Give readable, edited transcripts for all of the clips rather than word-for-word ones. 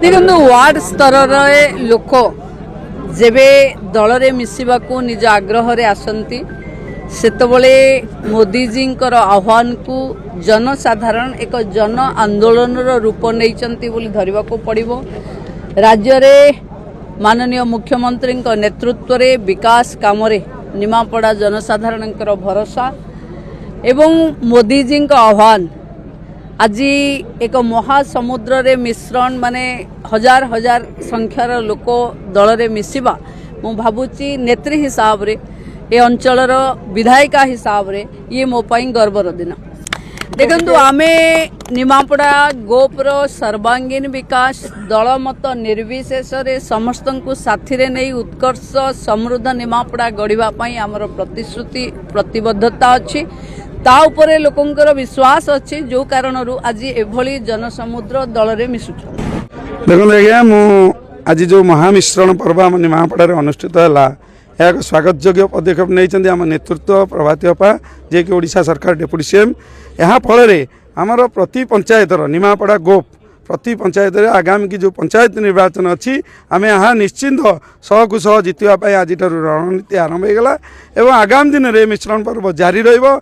देखो वार्ड स्तर लोक जेबे दल रे मिसिबा को निज आग्रह रे आसंती सेतबले मोदीजी आह्वान को जनसाधारण एक जन आंदोलन रूप नहीं बोली धरवा को पड़ो। राज्य रे माननीय मुख्यमंत्री नेतृत्व रे विकास काम रे निमापड़ा जनसाधारण भरोसा एवं मोदीजी आह्वान आज एक महासमुद्र रे मिश्रण माने हजार हजार संख्यार लोक दल रे मिसिबा मु भावुची नेत्री हिसाब रे ए अंचलर विधायिका हिसाब रे ये मो पाई गर्वर दिन। देखंतु आमे निमापड़ा गोपर सर्वांगीन विकास दलमत निर्विशेष रे समस्त को साथी रे नहीं उत्कर्ष समृद्ध निमापड़ा गढ़िबा पाई आमर प्रतिश्रुति प्रतिबद्धता अच्छी ता उपरे लोकंकर विश्वास अच्छी जो कारण आज एभली जनसमुद्र दल रे मिसुछ। देखो आज्ञा मु आज जो महामिश्रण पर्व आम निमापड़ा अनुष्ठित है एक स्वागत योग्य पदक्षेप नहीं आम नेतृत्व प्रभाती अपा जे कि ओडिशा सरकार डेप्यूटी सीएम यहाँ फल आमर प्रति पंचायतर निमापड़ा गोप प्रति पंचायत आगामी की जो पंचायत निर्वाचन अच्छी आम यहाँ निश्चिंत 100 जितवाई आज रणनीति आरंभ होगा एवं आगामी दिन में मिश्रण पर्व जारी रह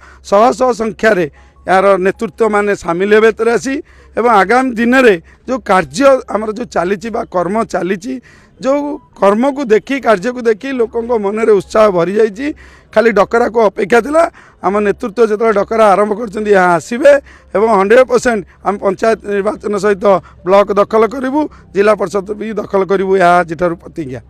संख्यार यार नेतृत्व माने सामिल हे तेरासी एवं आगामी दिन में जो कार्य आमर जो चली कर्म चली जो कर्म को देखी कार्य को देखी लोकों मन में उत्साह भरी जाइए खाली डकरा को अपेक्षा थिला आम नेतृत्व जो डकरा आरंभ कर आसबे एवं 100% आम पंचायत निर्वाचन सहित ब्लॉक दखल करूँ जिला परिषद भी दखल करूँ यहाँ आज प्रतिज्ञा।